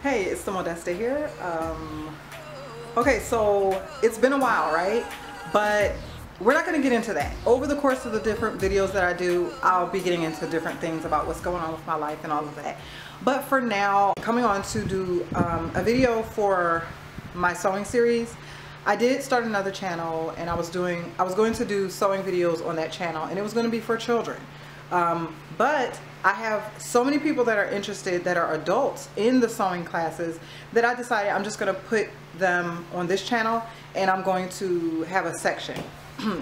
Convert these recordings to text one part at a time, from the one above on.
Hey, it's the Modesta here. Okay, so it's been a while, right? But we're not going to get into that. Over the course of the different videos that I do, I'll be getting into different things about what's going on with my life and all of that. But for now, coming on to do a video for my sewing series. I did start another channel, and I was going to do sewing videos on that channel, and it was going to be for children. But I have so many people that are interested, that are adults in the sewing classes, that I decided I'm just going to put them on this channel, and I'm going to have a section.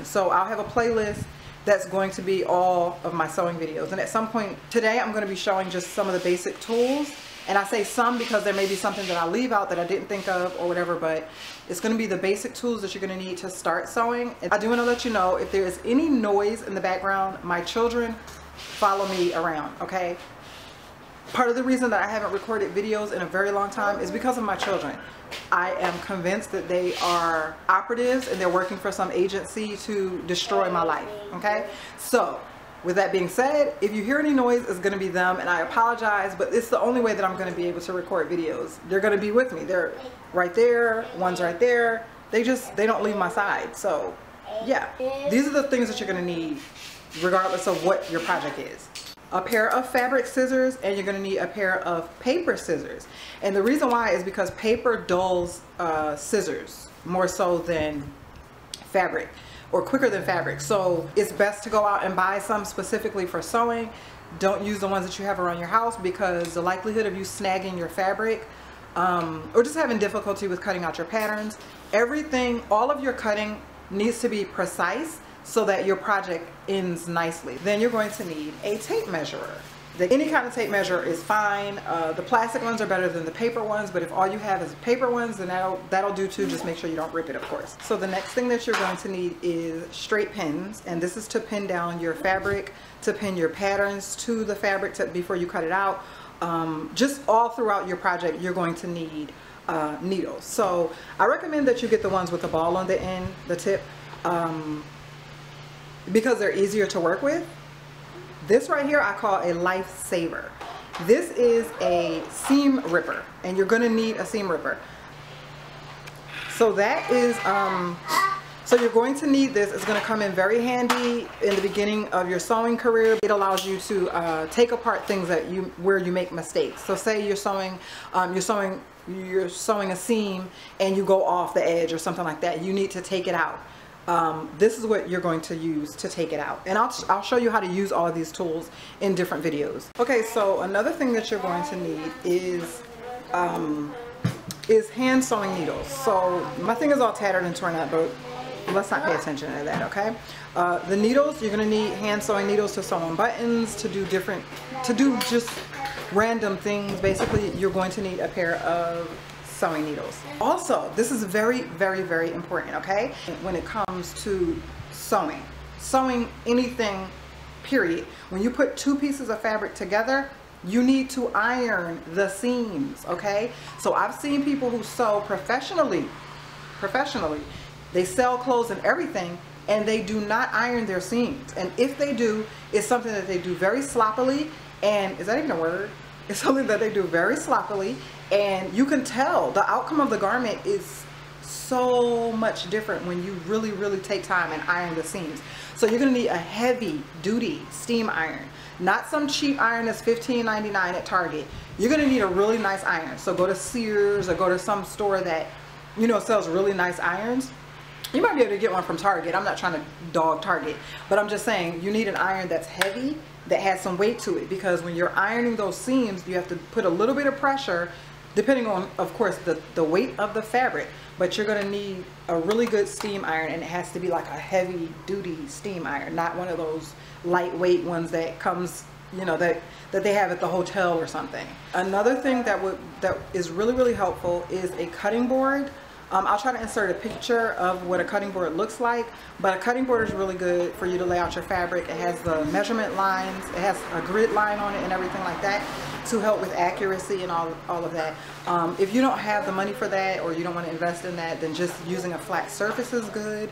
So I'll have a playlist that's going to be all of my sewing videos. And at some point today, I'm going to be showing just some of the basic tools. And I say some because there may be something that I leave out that I didn't think of or whatever, but it's going to be the basic tools that you're going to need to start sewing. And I do want to let you know, if there is any noise in the background, my children follow me around, okay? Part of the reason that I haven't recorded videos in a very long time is because of my children. I am convinced that they are operatives and they're working for some agency to destroy my life, okay? So with that being said, if you hear any noise, it's going to be them, and I apologize, but it's the only way that I'm going to be able to record videos. They're going to be with me. They're right there, one's right there. They don't leave my side. So yeah, these are the things that you're going to need regardless of what your project is. A pair of fabric scissors, and you're going to need a pair of paper scissors. And the reason why is because paper dulls scissors more so than fabric, or quicker than fabric. So it's best to go out and buy some specifically for sewing. Don't use the ones that you have around your house, because the likelihood of you snagging your fabric or just having difficulty with cutting out your patterns, all of your cutting needs to be precise so that your project ends nicely. Then you're going to need a tape measurer. Any kind of tape measure is fine. The plastic ones are better than the paper ones, but if all you have is paper ones, then that'll do too. Just make sure you don't rip it, of course. So the next thing that you're going to need is straight pins, and this is to pin down your fabric, to pin your patterns to the fabric before you cut it out. Just all throughout your project, you're going to need needles. So I recommend that you get the ones with the ball on the end, the tip, because they're easier to work with. This right here I call a lifesaver. This is a seam ripper, and you're going to need a seam ripper. So that is so you're going to need this. It's going to come in very handy in the beginning of your sewing career. It allows you to take apart things where you make mistakes. So say you're sewing a seam and you go off the edge or something like that. You need to take it out. This is what you're going to use to take it out, and I'll show you how to use all of these tools in different videos. Okay, so another thing that you're going to need is hand sewing needles. So my thing is all tattered and torn up, but let's not pay attention to that, okay? The needles, you're going to need hand sewing needles to sew on buttons, to do just random things. Basically, you're going to need a pair of sewing needles. Also, this is very, very, very important, okay? When it comes to sewing anything, period, when you put two pieces of fabric together, you need to iron the seams, okay? So I've seen people who sew professionally, they sell clothes and everything, and they do not iron their seams. And if they do, it's something that they do very sloppily. And is that even a word? It's something that they do very sloppily, and you can tell the outcome of the garment is so much different when you really, really take time and iron the seams. So you're going to need a heavy duty steam iron, not some cheap iron that's $15.99 at Target. You're going to need a really nice iron. So go to Sears or go to some store that, you know, sells really nice irons. You might be able to get one from Target. I'm not trying to dog Target, but I'm just saying you need an iron that's heavy, that has some weight to it, because when you're ironing those seams, you have to put a little bit of pressure, depending on, of course, the weight of the fabric. But you're going to need a really good steam iron, and it has to be like a heavy duty steam iron, not one of those lightweight ones that comes, you know, that they have at the hotel or something. Another thing that is really, really helpful is a cutting board. I'll try to insert a picture of what a cutting board looks like, but a cutting board is really good for you to lay out your fabric. It has the measurement lines, it has a grid line on it and everything like that to help with accuracy and all of that. If you don't have the money for that, or you don't want to invest in that, then just using a flat surface is good.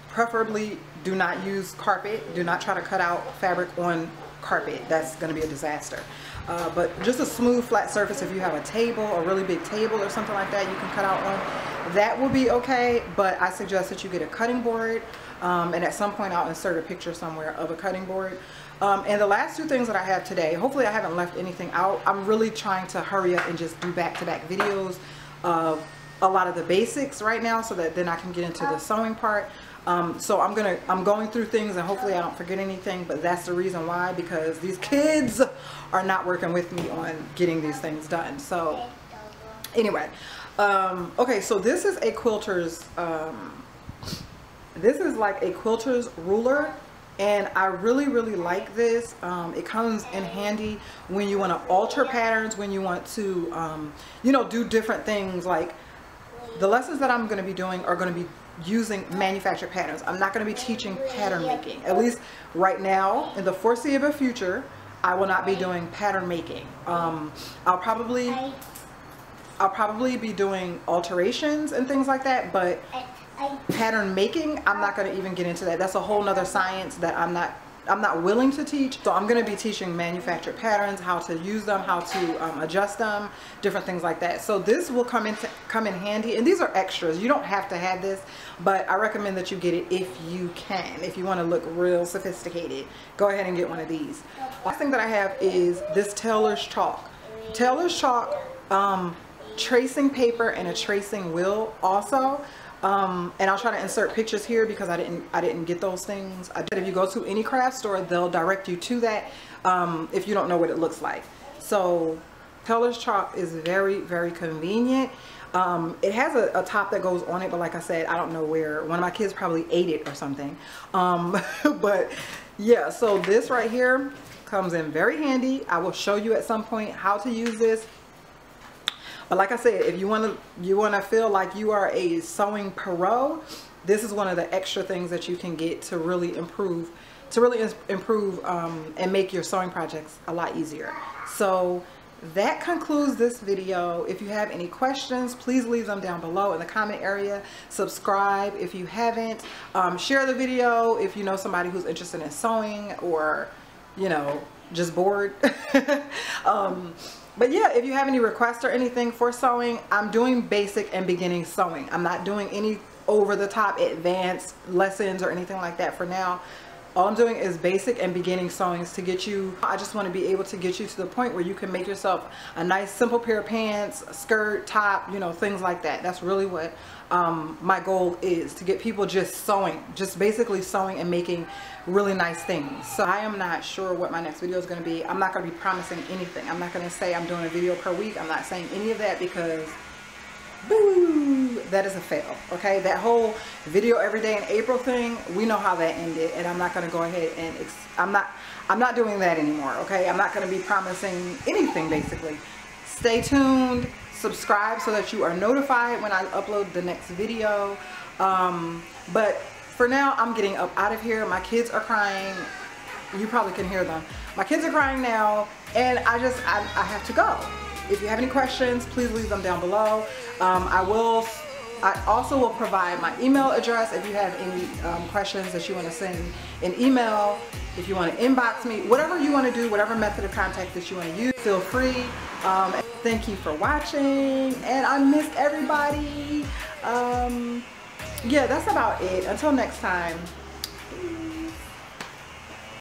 Preferably do not use carpet. Do not try to cut out fabric on carpet. That's going to be a disaster. but just a smooth flat surface. If you have a table, a really big table or something like that you can cut out on, that will be okay. But I suggest that you get a cutting board, and at some point I'll insert a picture somewhere of a cutting board. And the last two things that I have today, hopefully I haven't left anything out. I'm really trying to hurry up and just do back-to-back videos of a lot of the basics right now, so that then I can get into the sewing part. So I'm going through things, and hopefully I don't forget anything, but that's the reason why, because these kids are not working with me on getting these things done. So anyway, okay, so this is a quilter's, this is like a quilter's ruler, and I really like this. It comes in handy when you want to alter patterns, when you want to you know, do different things. Like the lessons that I'm going to be doing are going to be using manufactured patterns. I'm not going to be teaching pattern making, at least right now. In the foreseeable future, I will not be doing pattern making. I'll probably be doing alterations and things like that, but pattern making, I'm not going to even get into that. That's a whole nother science that I'm not willing to teach. So I'm going to be teaching manufactured patterns, how to use them, how to adjust them, different things like that. So this will come in handy, and these are extras. You don't have to have this, but I recommend that you get it if you can. If you want to look real sophisticated, go ahead and get one of these. Last thing that I have is this Taylor's chalk. Taylor's chalk, tracing paper and a tracing wheel also. And I'll try to insert pictures here because I didn't get those things. If you go to any craft store, they'll direct you to that if you don't know what it looks like. So Taylor's chalk is very convenient. It has a top that goes on it, but like I said, I don't know where. One of my kids probably ate it or something. But yeah, so this right here comes in very handy. I will show you at some point how to use this. But like I said, if you want to feel like you are a sewing pro, this is one of the extra things that you can get to really improve and make your sewing projects a lot easier. So that concludes this video. If you have any questions, please leave them down below in the comment area. Subscribe if you haven't. Share the video if you know somebody who's interested in sewing, or, you know, just bored. But yeah, if you have any requests or anything for sewing, I'm doing basic and beginning sewing. I'm not doing any over-the-top advanced lessons or anything like that for now. All I'm doing is basic and beginning sewings to get you, I just want to be able to get you to the point where you can make yourself a nice simple pair of pants, skirt, top, you know, things like that. That's really what my goal is, to get people just sewing, just basically sewing and making really nice things. So I am not sure what my next video is going to be. I'm not going to be promising anything. I'm not going to say I'm doing a video per week. I'm not saying any of that, because boo, that is a fail. Okay, that whole video every day in April thing, we know how that ended, and I'm not going to go ahead and I'm not doing that anymore. Okay, I'm not going to be promising anything. Basically, stay tuned, subscribe so that you are notified when I upload the next video. But for now, I'm getting up out of here. My kids are crying. You probably can hear them. My kids are crying now, and I have to go. If you have any questions, please leave them down below. I also will provide my email address if you have any questions that you want to send an email, if you want to inbox me, whatever you want to do, whatever method of contact that you want to use, feel free. Thank you for watching, and I missed everybody. Yeah, that's about it. Until next time.